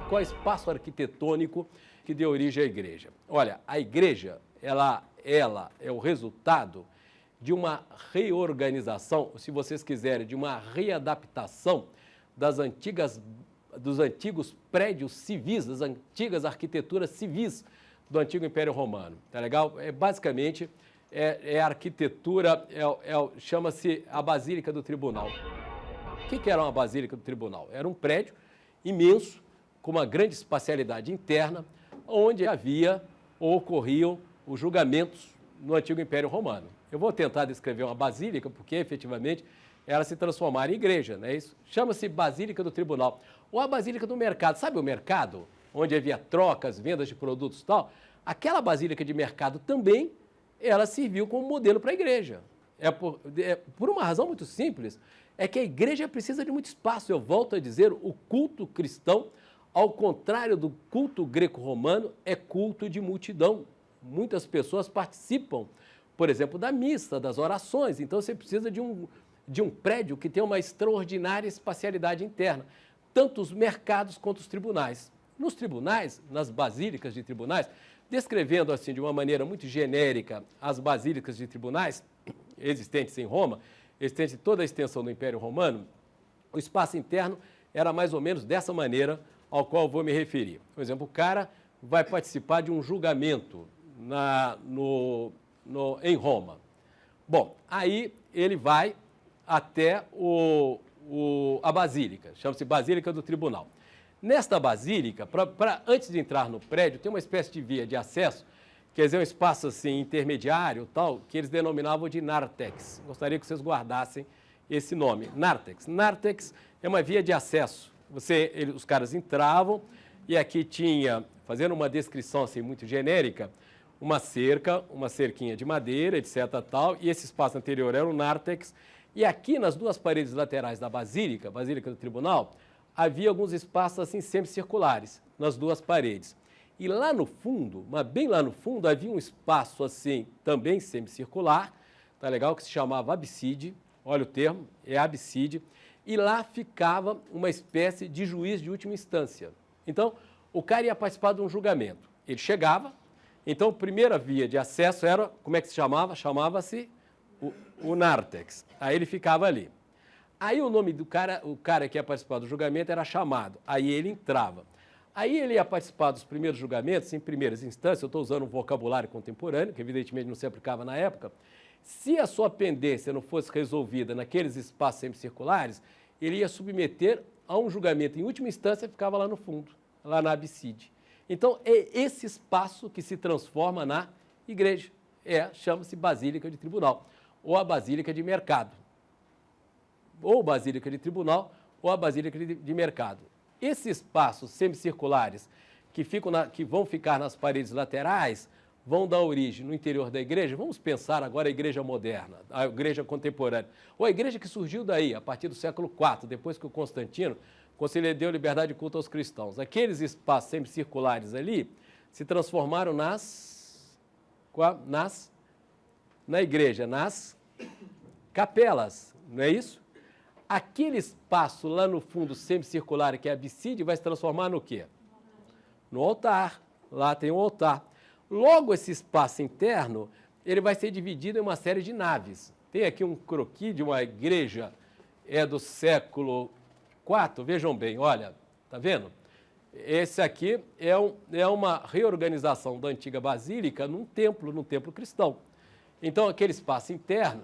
qual é o espaço arquitetônico que deu origem à igreja? Olha, a igreja, ela é o resultado de uma reorganização, se vocês quiserem, de uma readaptação dos antigos prédios civis, das antigas arquiteturas civis do antigo Império Romano. Tá legal? Basicamente, a arquitetura, chama-se a Basílica do Tribunal. O que era uma Basílica do Tribunal? Era um prédio imenso, com uma grande espacialidade interna, onde havia ou ocorriam os julgamentos no antigo Império Romano. Eu vou tentar descrever uma basílica, porque efetivamente ela se transformara em igreja, né? Isso chama-se Basílica do Tribunal. Ou a Basílica do Mercado. Sabe o mercado? Onde havia trocas, vendas de produtos e tal? Aquela Basílica de Mercado também, ela serviu como modelo para a igreja. Por uma razão muito simples, é que a igreja precisa de muito espaço. Eu volto a dizer, o culto cristão, ao contrário do culto greco-romano, é culto de multidão. Muitas pessoas participam, por exemplo, da missa, das orações. Então, você precisa de um prédio que tenha uma extraordinária espacialidade interna, tanto os mercados quanto os tribunais. Nos tribunais, nas basílicas de tribunais, descrevendo assim de uma maneira muito genérica as basílicas de tribunais existentes em Roma, existentes em toda a extensão do Império Romano, o espaço interno era mais ou menos dessa maneira ao qual eu vou me referir. Por exemplo, o cara vai participar de um julgamento em Roma. Bom, aí ele vai até a Basílica, chama-se Basílica do Tribunal. Nesta Basílica, antes de entrar no prédio, tem uma espécie de via de acesso, quer dizer, um espaço assim, intermediário, tal, que eles denominavam de nártex. Gostaria que vocês guardassem esse nome, nártex. Nártex é uma via de acesso. Os caras entravam e aqui tinha, fazendo uma descrição assim, muito genérica, uma cerquinha de madeira, etc. tal, e esse espaço anterior era o nártex. E aqui nas duas paredes laterais da Basílica do Tribunal, havia alguns espaços assim semicirculares nas duas paredes. E lá no fundo, mas bem lá no fundo, havia um espaço assim também semicircular, tá legal, que se chamava abside. Olha o termo, é abside. E lá ficava uma espécie de juiz de última instância. Então, o cara ia participar de um julgamento. Ele chegava, então a primeira via de acesso era, como é que se chamava? Chamava-se o nártex. Aí ele ficava ali. Aí o nome do cara, o cara que ia participar do julgamento era chamado. Aí ele entrava. Aí ele ia participar dos primeiros julgamentos, em primeiras instâncias, eu estou usando um vocabulário contemporâneo, que evidentemente não se aplicava na época. Se a sua pendência não fosse resolvida naqueles espaços semicirculares, ele ia submeter a um julgamento em última instância e ficava lá no fundo, lá na abside. Então, é esse espaço que se transforma na igreja. Chama-se Basílica de Tribunal, ou a Basílica de Mercado. Ou Basílica de Tribunal, ou a Basílica de Mercado. Esses espaços semicirculares que vão ficar nas paredes laterais vão dar origem no interior da igreja. Vamos pensar agora a igreja moderna, a igreja contemporânea, ou a igreja que surgiu daí, a partir do século IV, depois que o Constantino concedeu liberdade de culto aos cristãos. Aqueles espaços semicirculares ali se transformaram na igreja, nas capelas, não é isso? Aquele espaço lá no fundo semicircular, que é a abside, vai se transformar no quê? No altar. Lá tem um altar. Logo, esse espaço interno, ele vai ser dividido em uma série de naves. Tem aqui um croquis de uma igreja, do século IV, vejam bem, olha, tá vendo? Esse aqui é uma reorganização da antiga basílica num templo cristão. Então, aquele espaço interno,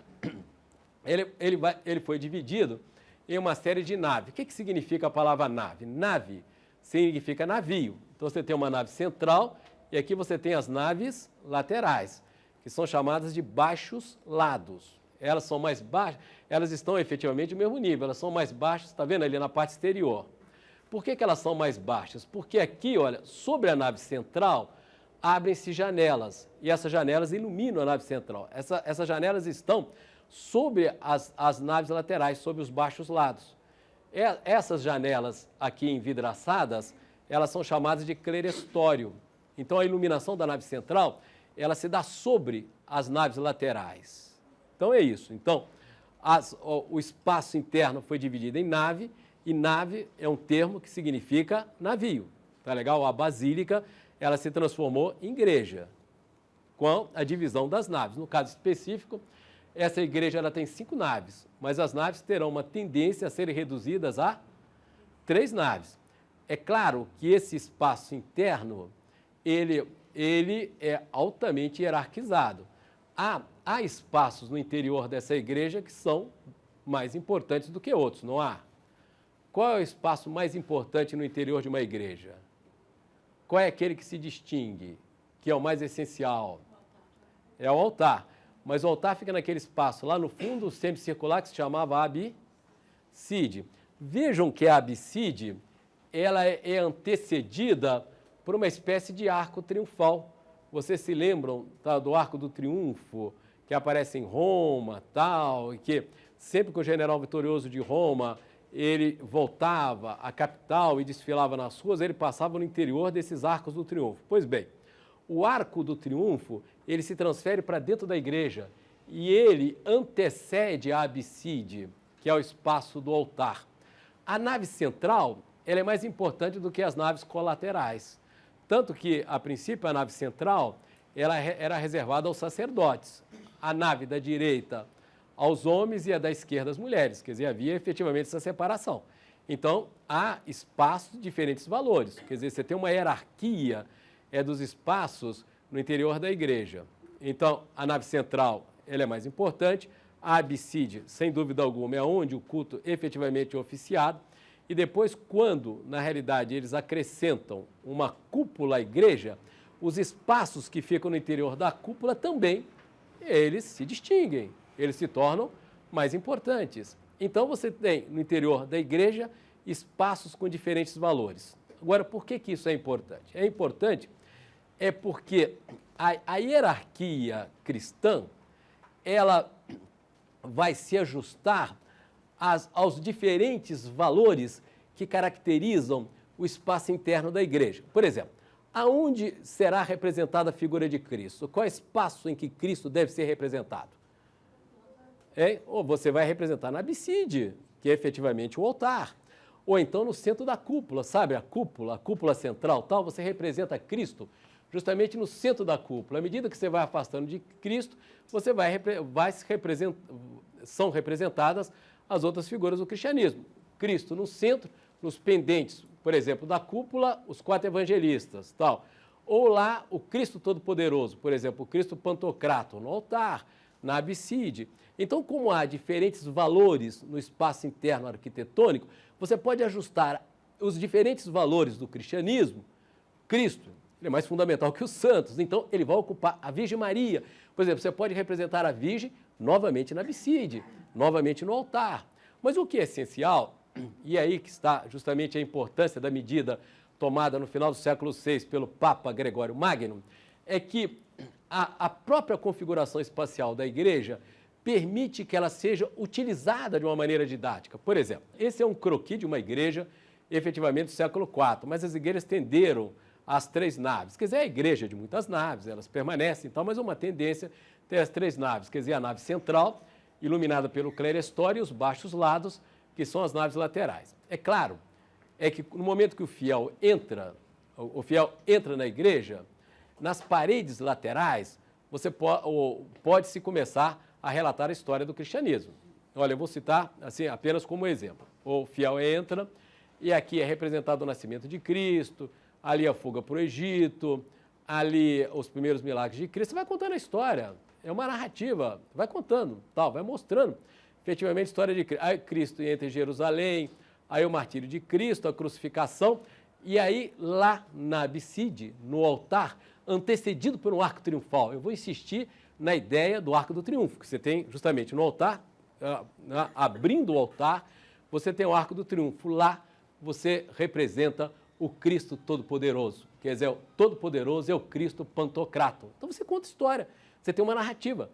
ele foi dividido em uma série de naves. O que significa a palavra nave? Nave significa navio. Então, você tem uma nave central e aqui você tem as naves laterais, que são chamadas de baixos lados. Elas são mais baixas, elas estão efetivamente no mesmo nível, elas são mais baixas, está vendo ali na parte exterior. Por que elas são mais baixas? Porque aqui, olha, sobre a nave central, abrem-se janelas, e essas janelas iluminam a nave central. Essas janelas estão sobre as naves laterais, sobre os baixos lados. Essas janelas aqui envidraçadas, elas são chamadas de clerestório. Então, a iluminação da nave central, ela se dá sobre as naves laterais. Então, é isso. Então, o espaço interno foi dividido em nave, e nave é um termo que significa navio. tá legal? A basílica, ela se transformou em igreja, com a divisão das naves. No caso específico, essa igreja ela tem 5 naves, mas as naves terão uma tendência a serem reduzidas a 3 naves. É claro que esse espaço interno, ele é altamente hierarquizado. Há espaços no interior dessa igreja que são mais importantes do que outros, não há? Qual é o espaço mais importante no interior de uma igreja? Qual é aquele que se distingue, que é o mais essencial? É o altar. Mas o altar fica naquele espaço lá no fundo, semicircular, que se chamava abside. Vejam que a abside, ela é antecedida por uma espécie de arco triunfal. Vocês se lembram, tá, do Arco do Triunfo, que aparece em Roma, tal, e que sempre que o general vitorioso de Roma, ele voltava à capital e desfilava nas ruas, ele passava no interior desses arcos do triunfo. Pois bem, o Arco do Triunfo, ele se transfere para dentro da igreja e ele antecede a abside, que é o espaço do altar. A nave central, ela é mais importante do que as naves colaterais. Tanto que, a princípio, a nave central ela era reservada aos sacerdotes. A nave da direita aos homens e a da esquerda às mulheres. Quer dizer, havia efetivamente essa separação. Então, há espaços de diferentes valores. Quer dizer, você tem uma hierarquia dos espaços no interior da igreja. Então, a nave central ela é mais importante. A abside, sem dúvida alguma, é onde o culto efetivamente é oficiado. E depois, quando, na realidade, eles acrescentam uma cúpula à igreja, os espaços que ficam no interior da cúpula também, eles se distinguem, eles se tornam mais importantes. Então, você tem no interior da igreja espaços com diferentes valores. Agora, por que isso é importante? É importante porque a hierarquia cristã, ela vai se ajustar aos diferentes valores que caracterizam o espaço interno da igreja. Por exemplo, aonde será representada a figura de Cristo? Qual é o espaço em que Cristo deve ser representado? Ou você vai representar na abside, que é efetivamente o altar. Ou então no centro da cúpula, sabe? A cúpula central, tal, você representa Cristo justamente no centro da cúpula. À medida que você vai afastando de Cristo, você são representadas as outras figuras do cristianismo. Cristo no centro, nos pendentes, por exemplo, da cúpula, os 4 evangelistas, tal. Ou lá o Cristo Todo-Poderoso, por exemplo, o Cristo Pantocrator, no altar, na abside. Então, como há diferentes valores no espaço interno arquitetônico, você pode ajustar os diferentes valores do cristianismo. Cristo, ele é mais fundamental que os santos, então ele vai ocupar a Virgem Maria. Por exemplo, você pode representar a Virgem novamente na abside, novamente no altar. Mas o que é essencial, e é aí que está justamente a importância da medida tomada no final do século VI pelo Papa Gregório Magno, é que a própria configuração espacial da igreja permite que ela seja utilizada de uma maneira didática. Por exemplo, esse é um croquis de uma igreja, efetivamente, do século IV, mas as igrejas tenderam às 3 naves. Quer dizer, é a igreja de muitas naves, elas permanecem, então, mas uma tendência tem as 3 naves, quer dizer, a nave central, iluminada pelo clerestório, e os baixos lados, que são as naves laterais. É claro, que no momento que o fiel entra na igreja, nas paredes laterais, você pode-se começar a relatar a história do cristianismo. Olha, eu vou citar assim apenas como exemplo. O fiel entra e aqui é representado o nascimento de Cristo, ali a fuga para o Egito, ali os primeiros milagres de Cristo. Você vai contando a história, é uma narrativa, vai contando, tal, vai mostrando efetivamente a história de Cristo. Aí Cristo entra em Jerusalém, aí o martírio de Cristo, a crucificação, e aí lá na abside, no altar, antecedido por um arco triunfal. Eu vou insistir na ideia do arco do triunfo, que você tem justamente no altar, abrindo o altar, você tem o arco do triunfo. Lá você representa o Cristo Todo-Poderoso. Quer dizer, o Todo-Poderoso é o Cristo Pantocrator. Então você conta história, você tem uma narrativa.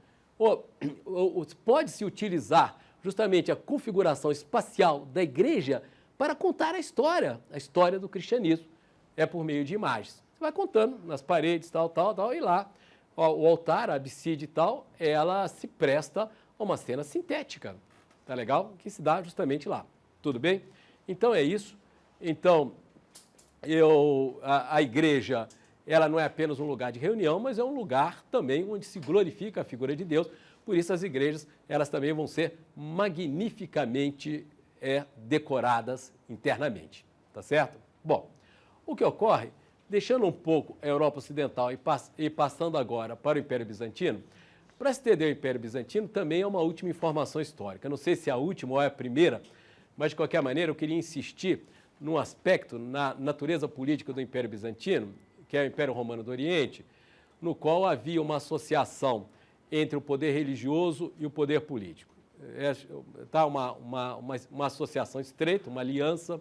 Pode-se utilizar justamente a configuração espacial da igreja para contar a história do cristianismo. É por meio de imagens. Você vai contando nas paredes, tal, e lá o altar, a abside e tal, ela se presta a uma cena sintética. Tá legal? Que se dá justamente lá. Tudo bem? Então é isso. Então, a igreja, ela não é apenas um lugar de reunião, mas é um lugar também onde se glorifica a figura de Deus. Por isso as igrejas, elas também vão ser magnificamente decoradas internamente, tá certo? Bom, o que ocorre, deixando um pouco a Europa Ocidental e passando agora para o Império Bizantino, para se entender o Império Bizantino também é uma última informação histórica. Não sei se é a última ou é a primeira, mas de qualquer maneira eu queria insistir num aspecto na natureza política do Império Bizantino, que é o Império Romano do Oriente, no qual havia uma associação entre o poder religioso e o poder político. Está uma associação estreita, uma aliança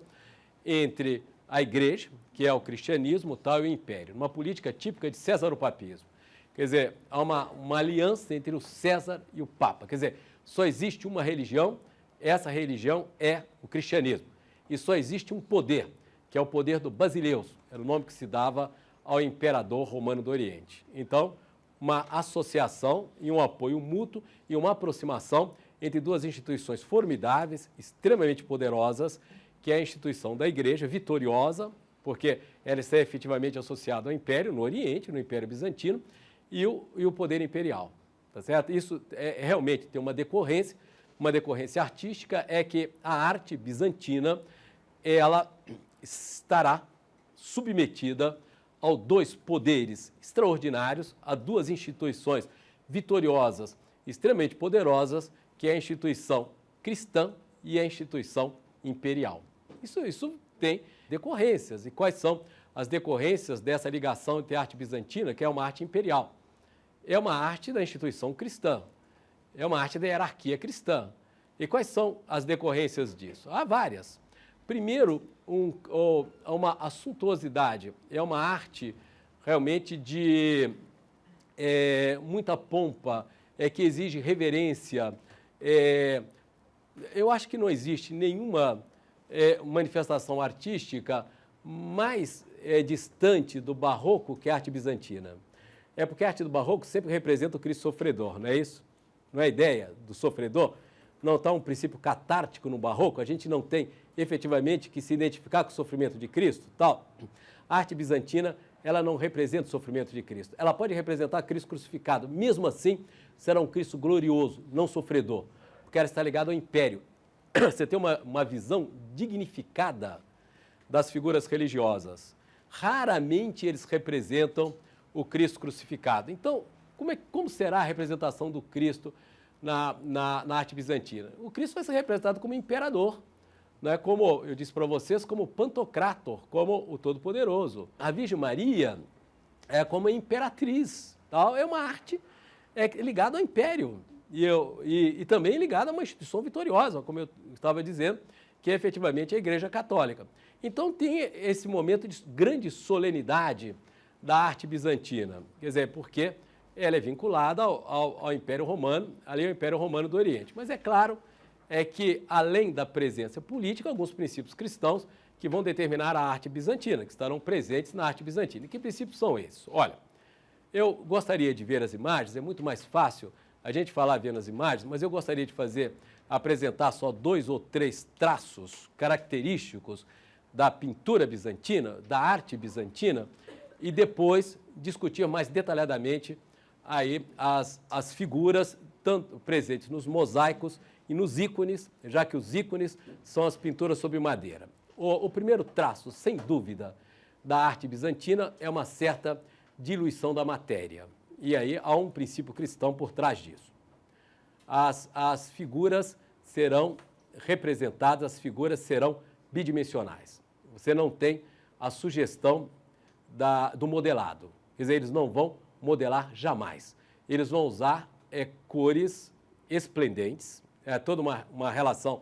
entre a igreja, que é o cristianismo, tal, e o império, uma política típica de césaropapismo. Quer dizer, há uma aliança entre o César e o Papa. Quer dizer, só existe uma religião, essa religião é o cristianismo. E só existe um poder, que é o poder do Basileus, era o nome que se dava ao imperador romano do Oriente. Então, uma associação e um apoio mútuo e uma aproximação entre duas instituições formidáveis, extremamente poderosas, que é a instituição da igreja, vitoriosa, porque ela está efetivamente associada ao império, no Oriente, no Império Bizantino, e o poder imperial, tá certo? Isso realmente tem uma decorrência artística, é que a arte bizantina, ela estará submetida a dois poderes extraordinários, a duas instituições vitoriosas, extremamente poderosas, que é a instituição cristã e a instituição imperial. Isso tem decorrências. E quais são as decorrências dessa ligação entre a arte bizantina, que é uma arte imperial? É uma arte da instituição cristã, é uma arte da hierarquia cristã. E quais são as decorrências disso? Há várias. Primeiro, uma assuntuosidade, é uma arte realmente de muita pompa, que exige reverência. Eu acho que não existe nenhuma manifestação artística mais distante do barroco que a arte bizantina. É porque a arte do barroco sempre representa o Cristo sofredor, não é isso? Não é a ideia do sofredor? Não está um princípio catártico no barroco? A gente não tem efetivamente que se identificar com o sofrimento de Cristo? Tal. A arte bizantina, ela não representa o sofrimento de Cristo. Ela pode representar Cristo crucificado. Mesmo assim, será um Cristo glorioso, não sofredor, porque ela está ligada ao império. Você tem uma visão dignificada das figuras religiosas. Raramente eles representam o Cristo crucificado. Então, como será a representação do Cristo na arte bizantina? O Cristo vai ser representado como imperador, né? Como eu disse para vocês, como Pantocrator, como o Todo-Poderoso. A Virgem Maria é como a imperatriz. Tal. É uma arte ligada ao império e também ligada a uma instituição vitoriosa, como eu estava dizendo, que é efetivamente a Igreja Católica. Então tem esse momento de grande solenidade da arte bizantina, quer dizer, porque ela é vinculada ao Império Romano, ali ao Império Romano do Oriente. Mas é claro que, além da presença política, alguns princípios cristãos que vão determinar a arte bizantina, que estarão presentes na arte bizantina. E que princípios são esses? Olha, eu gostaria de ver as imagens, é muito mais fácil a gente falar vendo as imagens, mas eu gostaria de apresentar só 2 ou 3 traços característicos da pintura bizantina, da arte bizantina, e depois discutir mais detalhadamente aí as figuras tanto presentes nos mosaicos e nos ícones, já que os ícones são as pinturas sobre madeira. O primeiro traço, sem dúvida, da arte bizantina é uma certa diluição da matéria. E aí há um princípio cristão por trás disso. As figuras serão representadas, as figuras serão bidimensionais. Você não tem a sugestão do modelado. Quer dizer, eles não vão modelar jamais. Eles vão usar cores esplendentes, toda uma relação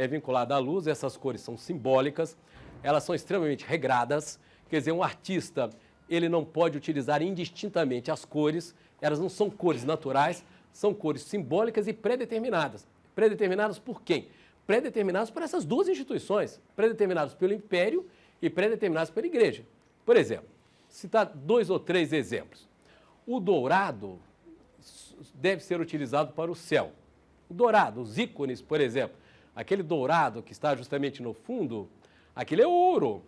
vinculada à luz, essas cores são simbólicas, elas são extremamente regradas, quer dizer, um artista, ele não pode utilizar indistintamente as cores, elas não são cores naturais, são cores simbólicas e pré-determinadas. Pré-determinadas por quem? Pré-determinadas por essas duas instituições, pré-determinadas pelo Império e pré-determinadas pela Igreja. Por exemplo, citar 2 ou 3 exemplos. O dourado deve ser utilizado para o céu. O dourado, os ícones, por exemplo, aquele dourado que está justamente no fundo, aquele é ouro.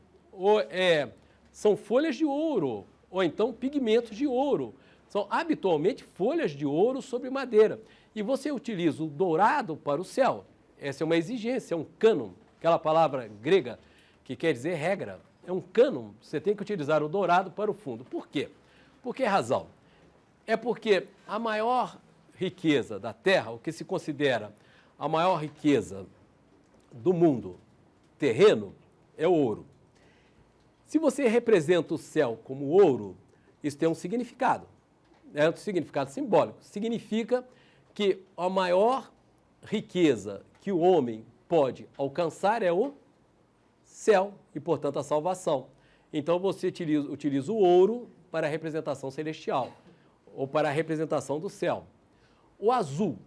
são folhas de ouro, ou então pigmentos de ouro. São habitualmente folhas de ouro sobre madeira. E você utiliza o dourado para o céu. Essa é uma exigência, é um cânon, aquela palavra grega que quer dizer regra. É um cânon, você tem que utilizar o dourado para o fundo. Por quê? Por que razão? É porque a maior riqueza da Terra, o que se considera a maior riqueza do mundo terreno, é o ouro. Se você representa o céu como ouro, isso tem um significado. É um significado simbólico. Significa que a maior riqueza que o homem pode alcançar é o céu e, portanto, a salvação. Então, você utiliza o ouro para a representação celestial ou para a representação do céu. O azul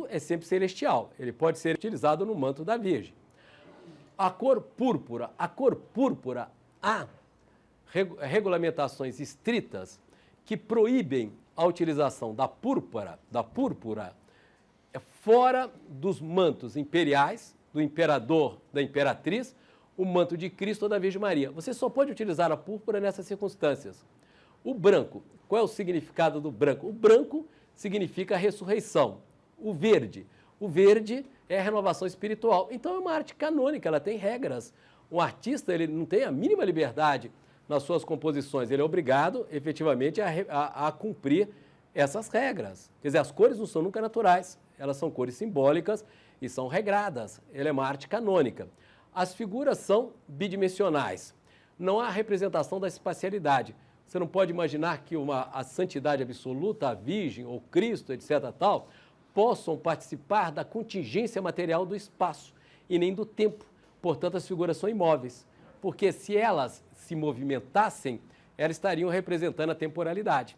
é sempre celestial, ele pode ser utilizado no manto da Virgem. A cor púrpura há regulamentações estritas que proíbem a utilização da púrpura fora dos mantos imperiais, do imperador, da imperatriz, o manto de Cristo ou da Virgem Maria. Você só pode utilizar a púrpura nessas circunstâncias. O branco, qual é o significado do branco? O branco significa a ressurreição. O verde é a renovação espiritual. Então é uma arte canônica, ela tem regras. O artista ele não tem a mínima liberdade nas suas composições, ele é obrigado efetivamente a cumprir essas regras. Quer dizer, as cores não são nunca naturais, elas são cores simbólicas e são regradas. Ela é uma arte canônica. As figuras são bidimensionais. Não há representação da espacialidade. Você não pode imaginar que a santidade absoluta, a Virgem ou Cristo, etc., tal, possam participar da contingência material do espaço e nem do tempo. Portanto, as figuras são imóveis, porque se elas se movimentassem, elas estariam representando a temporalidade.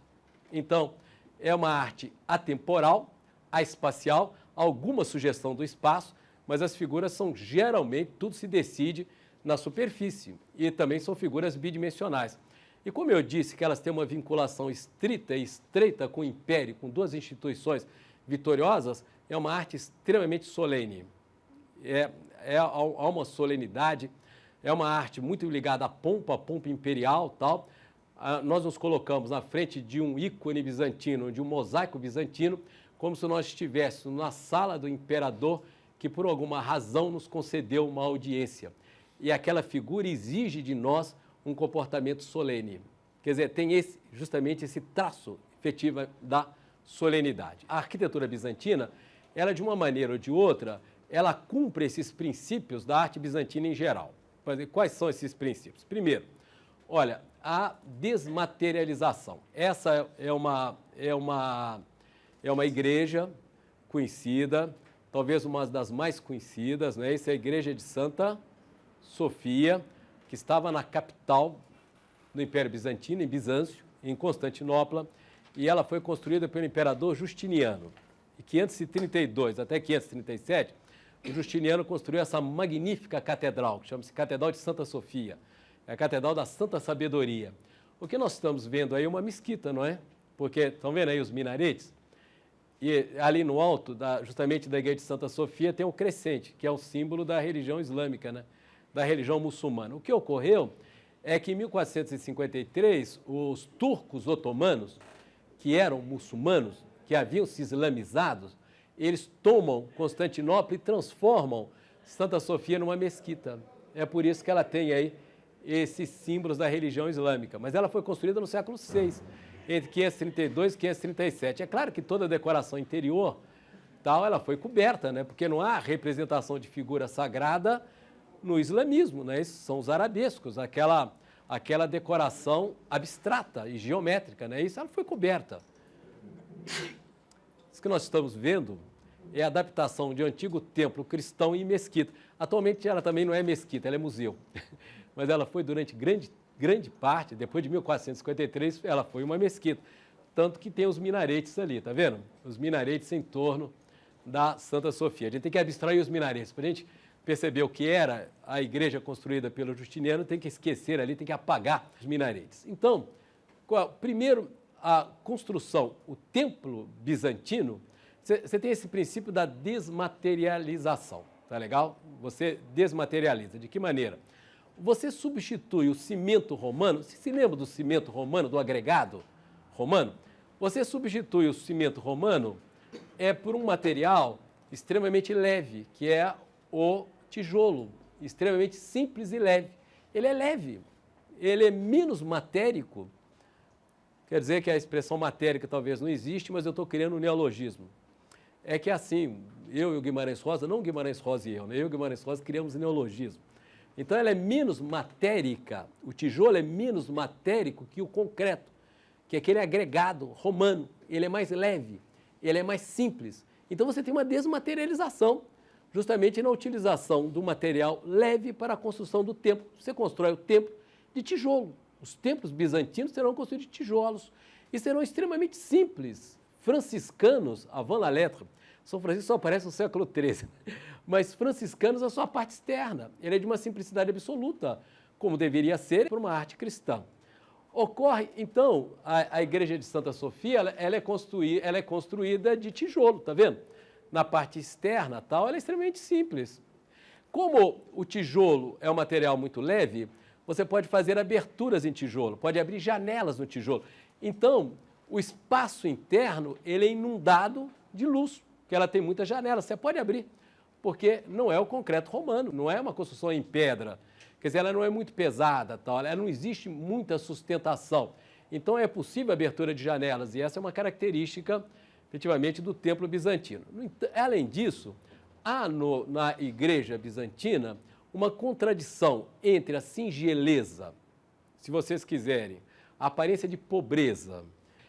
Então, é uma arte atemporal, espacial, alguma sugestão do espaço, mas as figuras são geralmente, tudo se decide na superfície e também são figuras bidimensionais. E como eu disse que elas têm uma vinculação estrita e estreita com o Império, com duas instituições vitoriosas, é uma arte extremamente solene. Há uma solenidade, é uma arte muito ligada à pompa imperial, tal. Nós nos colocamos na frente de um ícone bizantino, de um mosaico bizantino, como se nós estivéssemos na sala do imperador que por alguma razão nos concedeu uma audiência. E aquela figura exige de nós um comportamento solene. Quer dizer, tem justamente esse traço efetivo da solenidade. A arquitetura bizantina, ela de uma maneira ou de outra, ela cumpre esses princípios da arte bizantina em geral. Quais são esses princípios? Primeiro, olha, a desmaterialização. Essa é uma igreja conhecida, talvez uma das mais conhecidas, né? Essa é a igreja de Santa Sofia, que estava na capital do Império Bizantino, em Bizâncio, em Constantinopla, e ela foi construída pelo imperador Justiniano. Em 532 até 537, o Justiniano construiu essa magnífica catedral, que chama-se Catedral de Santa Sofia, é a Catedral da Santa Sabedoria. O que nós estamos vendo aí é uma mesquita, não é? Porque, estão vendo aí os minaretes? E ali no alto, justamente da igreja de Santa Sofia, tem um crescente, que é o símbolo da religião islâmica, né? Da religião muçulmana. O que ocorreu é que em 1453, os turcos otomanos, que eram muçulmanos, que haviam se islamizado, eles tomam Constantinopla e transformam Santa Sofia numa mesquita. É por isso que ela tem aí esses símbolos da religião islâmica. Mas ela foi construída no século VI, entre 532 e 537. É claro que toda a decoração interior, ela foi coberta, né? Porque não há representação de figura sagrada no islamismo, né? Esses são os arabescos, aquela decoração abstrata e geométrica, né? Isso ela foi coberta. Isso que nós estamos vendo é a adaptação de um antigo templo cristão em mesquita. Atualmente ela também não é mesquita, ela é museu. Mas ela foi durante grande parte, depois de 1453, ela foi uma mesquita. Tanto que tem os minaretes ali, tá vendo? Os minaretes em torno da Santa Sofia. A gente tem que abstrair os minaretes. Para a gente perceber o que era a igreja construída pelo Justiniano, tem que esquecer ali, tem que apagar os minaretes. Então, primeiro, a construção, o templo bizantino, você tem esse princípio da desmaterialização, tá legal? Você desmaterializa. De que maneira? você substitui o cimento romano, você se lembra do cimento romano, do agregado romano? Você substitui o cimento romano por um material extremamente leve, que é o tijolo, extremamente simples e leve. Ele é leve, ele é menos matérico. Quer dizer que a expressão matérica talvez não existe, mas eu estou criando um neologismo. É que assim, eu e o Guimarães Rosa, não o Guimarães Rosa e eu, né? Eu e o Guimarães Rosa criamos neologismo. Então ela é menos matérica, o tijolo é menos matérico que o concreto, que é aquele agregado romano. Ele é mais leve, ele é mais simples. Então você tem uma desmaterialização, justamente na utilização do material leve para a construção do templo. Você constrói o templo de tijolo. Os templos bizantinos serão construídos de tijolos e serão extremamente simples. Franciscanos, avant la lettre, São Francisco só aparece no século XIII, mas franciscanos é só a parte externa. Ele é de uma simplicidade absoluta, como deveria ser para uma arte cristã. Ocorre, então, a igreja de Santa Sofia, ela é construída de tijolo, tá vendo? Na parte externa, tal, ela é extremamente simples. Como o tijolo é um material muito leve, você pode fazer aberturas em tijolo, pode abrir janelas no tijolo. Então, o espaço interno, ele é inundado de luz, porque ela tem muitas janelas, você pode abrir, porque não é o concreto romano, não é uma construção em pedra. Quer dizer, ela não é muito pesada, tal, ela não existe muita sustentação. Então é possível a abertura de janelas, e essa é uma característica, efetivamente, do templo bizantino. Além disso, há na igreja bizantina uma contradição entre a singeleza, se vocês quiserem, a aparência de pobreza.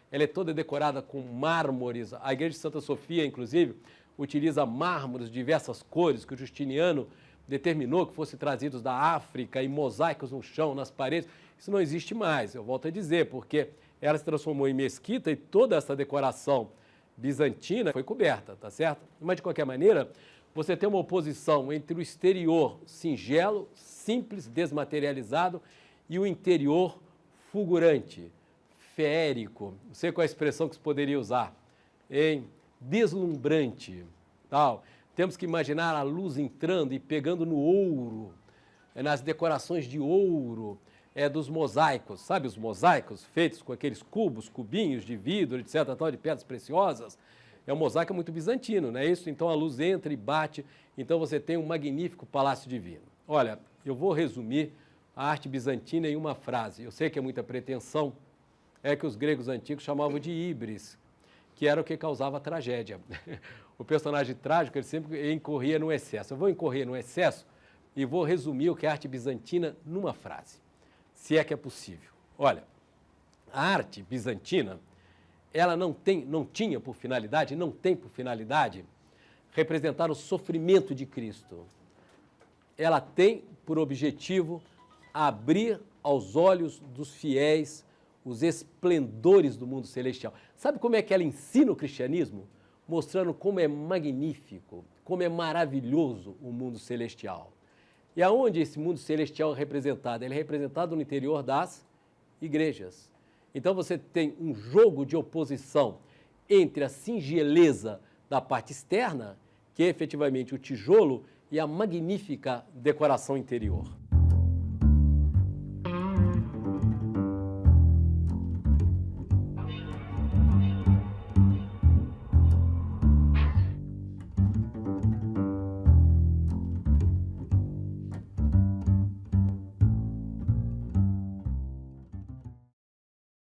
Ela é toda decorada com mármores. A igreja de Santa Sofia, inclusive, utiliza mármores de diversas cores que o Justiniano determinou que fossem trazidos da África e mosaicos no chão, nas paredes. Isso não existe mais, eu volto a dizer, porque ela se transformou em mesquita e toda essa decoração bizantina foi coberta, tá certo? Mas, de qualquer maneira, você tem uma oposição entre o exterior singelo, simples, desmaterializado, e o interior fulgurante, feérico. Não sei qual é a expressão que se poderia usar, hein? Deslumbrante, tal. Temos que imaginar a luz entrando e pegando no ouro, nas decorações de ouro, dos mosaicos, sabe os mosaicos feitos com aqueles cubos, cubinhos de vidro, etc., tal, de pedras preciosas? É um mosaico muito bizantino, não é isso? Então a luz entra e bate, então você tem um magnífico palácio divino. Olha, eu vou resumir a arte bizantina em uma frase. Eu sei que é muita pretensão, é que os gregos antigos chamavam de híbris, que era o que causava tragédia. O personagem trágico, ele sempre incorria no excesso. Eu vou incorrer no excesso e vou resumir o que é a arte bizantina numa frase, se é que é possível. Olha, a arte bizantina, ela não tinha por finalidade, não tem por finalidade representar o sofrimento de Cristo. Ela tem por objetivo abrir aos olhos dos fiéis os esplendores do mundo celestial. Sabe como é que ela ensina o cristianismo? Mostrando como é magnífico, como é maravilhoso o mundo celestial. E aonde esse mundo celestial é representado? Ele é representado no interior das igrejas. Então você tem um jogo de oposição entre a singeleza da parte externa, que é efetivamente o tijolo, e a magnífica decoração interior.